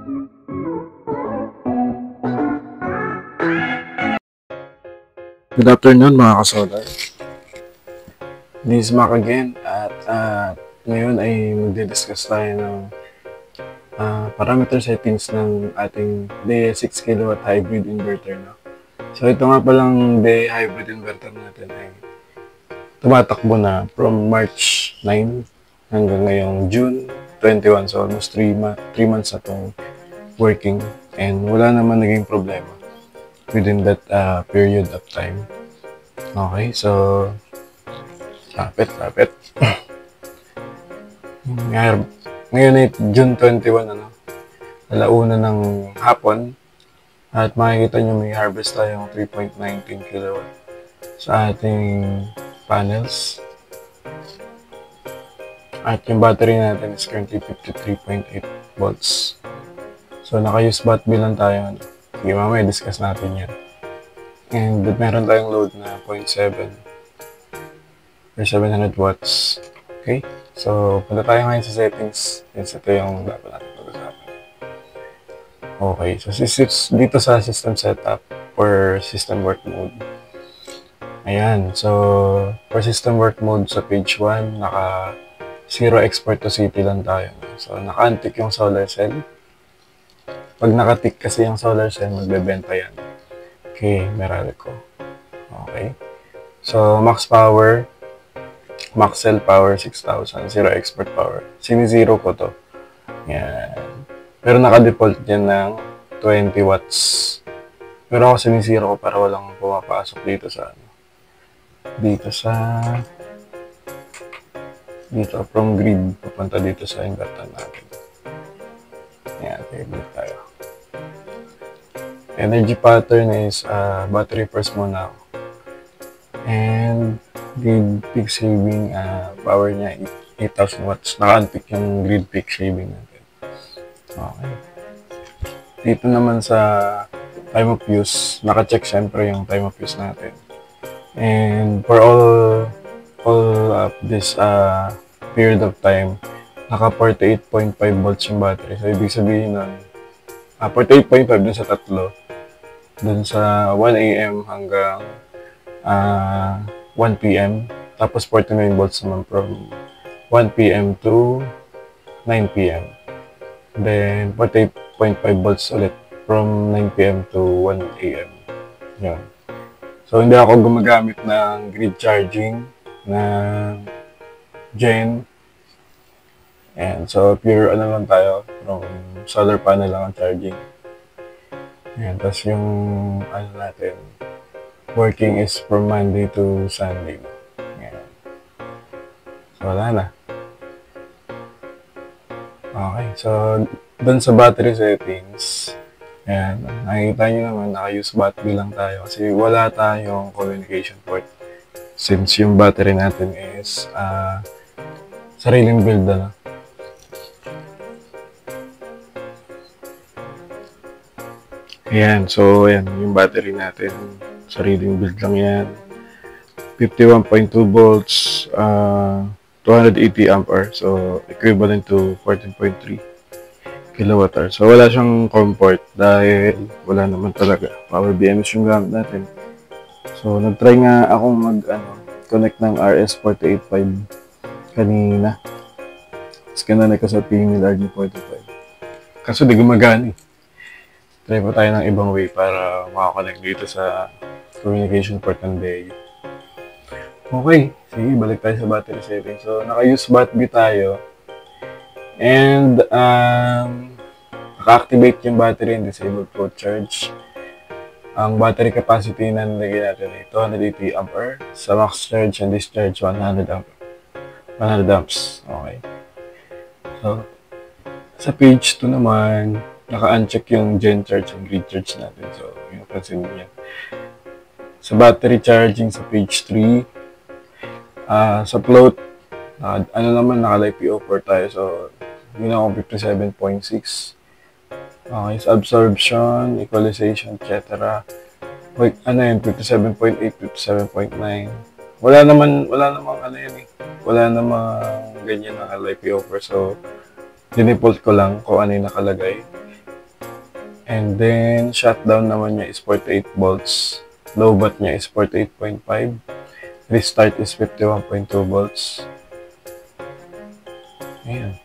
Good afternoon mga kasolar. This is Mac again at ngayon ay magdi-discuss tayo ng parameter settings ng ating DE 6 kW hybrid inverter. No? So ito nga palang DE hybrid inverter natin ay tumatakbo na from March 9 hanggang ngayong June 21. So almost 3 months na itong working and wala naman naging problema within that period of time. Okay, so lapit. Ngayon ay June 21, alauna ng hapon at makikita nyo may harvest tayong 3.19 kW sa ating panels at yung battery natin is currently 53.8 volts. So naka-use bat bilang tayo. Sige, mamaya discuss natin yan. And meron tayong load na 0.7 or 700 watts. Okay? So, punta tayo ngayon sa settings. Since ito yung dapat natin pag-usapan. Okay. So, dito sa system setup or system work mode. Ayan. So, for system work mode sa page 1, naka 0 export to city lang tayo. So, naka-untick yung solar cell. Pag naka-tick kasi yung solar cell, magbebenta yan. Okay, Meralco. Okay. So, max power, max cell power, 6,000. Zero export power. Sini-zero ko to. Yan. Pero naka-default yan ng 20 watts. Pero ako sini-zero ko para walang pumapasok dito sa dito from grid papunta dito sa inverter natin. Yan, table tayo. Energy pattern is battery first muna ako. And grid peak shaving power niya 8,000 watts. Naka-unpick yung grid peak shaving natin. Okay. Dito naman sa time of use, naka-check syempre yung time of use natin. And for all of this period of time, naka 48.5 volts yung battery. So ibig sabihin nun, 48.5 dun sa tatlo. Dun sa 1 AM hanggang 1 PM. Tapos 49 volts naman from 1 PM to 9 PM. Then 48.5 volts ulit from 9 PM to 1 AM. Yan. So hindi ako gumagamit ng grid charging na gen. And so pure lang tayo from solar panel lang ang charging. Ayan, tapos yung natin, working is from Monday to Sunday. Ayan. So, wala na. Okay, so, dun sa battery settings, ayan, nakikita nyo naman, naka-use battery lang tayo kasi wala tayong communication port. Since yung battery natin is sariling build na. Ayan, so ayan, yung battery natin, sariling build lang yan. 51.2 volts, 280 ampere, so equivalent to 14.3 kWh. So wala siyang comport dahil wala naman talaga. Power BMS yung gamit natin. So nag-try nga akong connect ng RS485 kanina. Tapos kinanay ko sa PMIL RG45. Kaso di gumagana eh. Try po tayo ng ibang way para makakonect dito sa communication port ng DE. Okay, sige, balik tayo sa battery settings. So, naka-use battery tayo. And, naka-activate yung battery and disable float charge. Ang battery capacity na nilagay natin ay 280 ampere. Sa max charge and discharge, 100 amps. Okay. So, sa page 2 naman, naka-uncheck yung gen charge and grid charge natin. So, yung pansin mo yan. Sa battery charging sa page 3, sa float, naka-live PO4 tayo. So, yun ako 57.6. Okay, sa absorption, equalization, etc. Wait, 57.8, 57.9. Wala namang ganyan naka-live PO4. So, dinefault ko lang kung ano yung nakalagay. And then, shutdown naman niya is 48 volts. Low bat niya is 48.5. Restart is 51.2 volts. Ayan.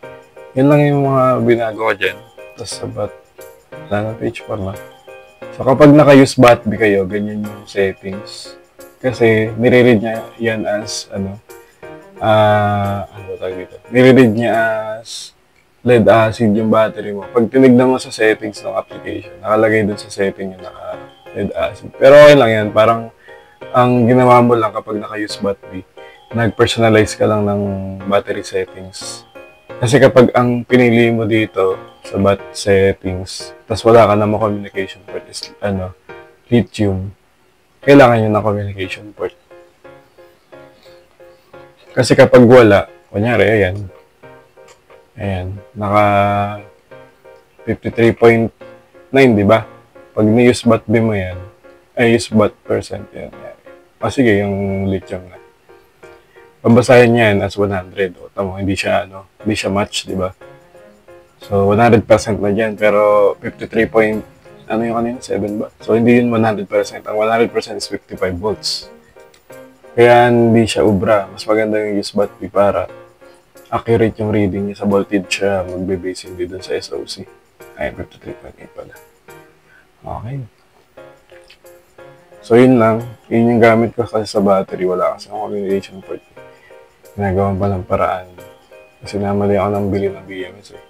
Yun lang yung mga binago ko dyan. Tapos sa bat, wala na page 4 na. So, kapag naka-use BATB kayo, ganyan yung settings. Kasi, nire-read niya yan as, ano ba tawag dito? Nire-read niya as lead acid yung battery mo. Pag tinignan mo sa settings ng application, nakalagay dun sa setting yung naka-lead acid. Pero okay lang yan. Parang, ang ginawa mo lang kapag naka-use BATB, nag-personalize ka lang ng battery settings. Kasi kapag ang pinili mo dito sa bat settings, tas wala ka namang communication port is, lithium, kailangan yun ng communication port. Kasi kapag wala, kunyari, ayan, naka 53.9, di ba? Pag ni-use BATB mo yan, use BAT percent yan. Sige, yung lithium na. Babasahin niya yan as 100. O, tamo, hindi siya match, di ba? So, 100% na dyan. Pero, 53 point, yung kanina? 7 ba? So, hindi yun 100%. Ang 100% is 55 volts. Kaya, hindi siya ubra. Mas maganda yung use BATB para accurate yung reading niya sa voltage siya. Magbe-base hindi dun sa SOC. Ay, 53.8 pala. Okay. So, yun lang. Yun yung gamit ko kasi sa battery. Wala kasi ang communication port. Ginagawa pa ng paraan. Kasi namali ako ng bili ng BMS eh.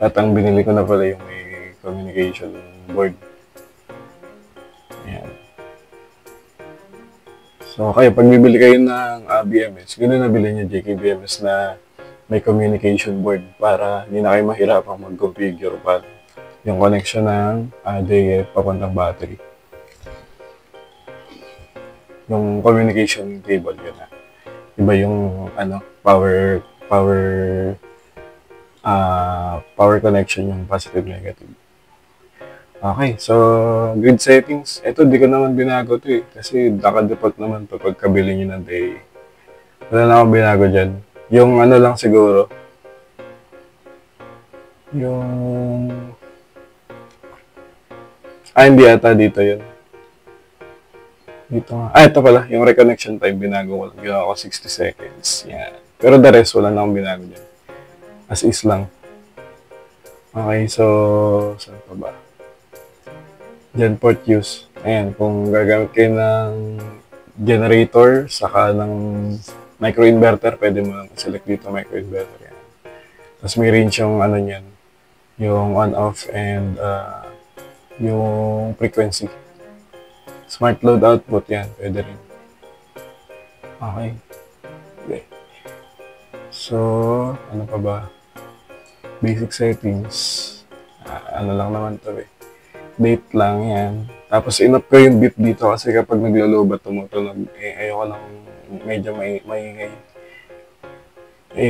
At ang binili ko na pala yung may communication board. Ayan. So, kaya pag bibili kayo ng BMS, ganoon na bilhin nyo JK BMS na may communication board para hindi na kayo mahirapang mag-configure pa yung connection ng DF papuntang battery. Yung communication cable yun na. Iba yung power connection yung positive negative. Okay, so grid settings. Ito di ko naman binago to eh. Kasi naka-default naman to pagkabili nyo ng day. Wala na akong binago dyan. Yung lang siguro. Yung... hindi ata dito yun. Dito nga. Ito pala. Yung reconnection time, binago ko lang. Ginawa ko 60 seconds. Yan. Pero the rest, wala na akong binago dyan. As is lang. Okay, so... Saan pa ba? Dyan, port use. Ayan, kung gagamit kayo ng generator, saka ng microinverter, pwede mo lang select dito microinverter. Yan. Tapos may range yung niyan. Yung on-off and yung frequency. Smart load output, yan. Pwede rin. Okay. So, ano pa ba? Basic settings. Lang naman to eh. Date lang yan. Tapos, in-up ko yung beep dito kasi kapag naglo-lobat, tumutunog. Ayoko lang medyo maingay.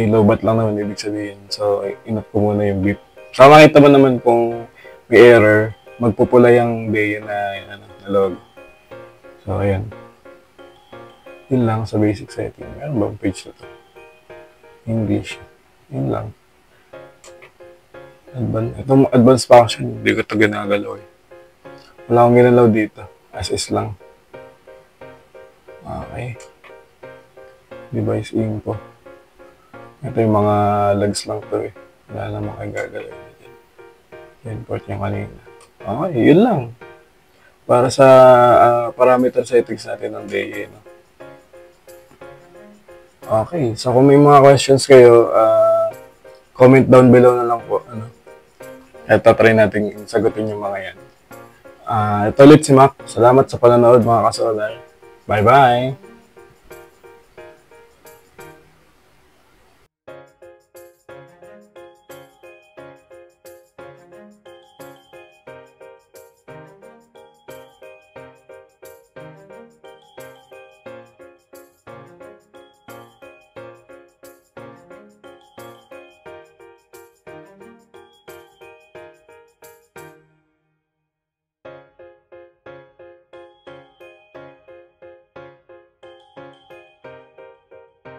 Lobat lang naman ibig sabihin. So, in-up ko muna yung beep. So, makita mo naman kung may error, magpupula yung day na log. So, ayan. Yun lang sa basic setting. Meron bang page na to? English. Yun lang. Itong advanced function, hindi ko ito ginagalaw eh. Wala akong ginalaw dito. As is lang. Okay. Device info. Ito yung mga logs lang to eh. Wala naman kayo gagalaw dito. Import nyo kanina. Okay, yun lang. Para sa parameter settings natin ng DA. No? Okay, so kung may mga questions kayo, comment down below na lang po. Ito, try natin sagutin yung mga yan. Ito ulit si Mac. Salamat sa panonood mga kasolar. Bye-bye!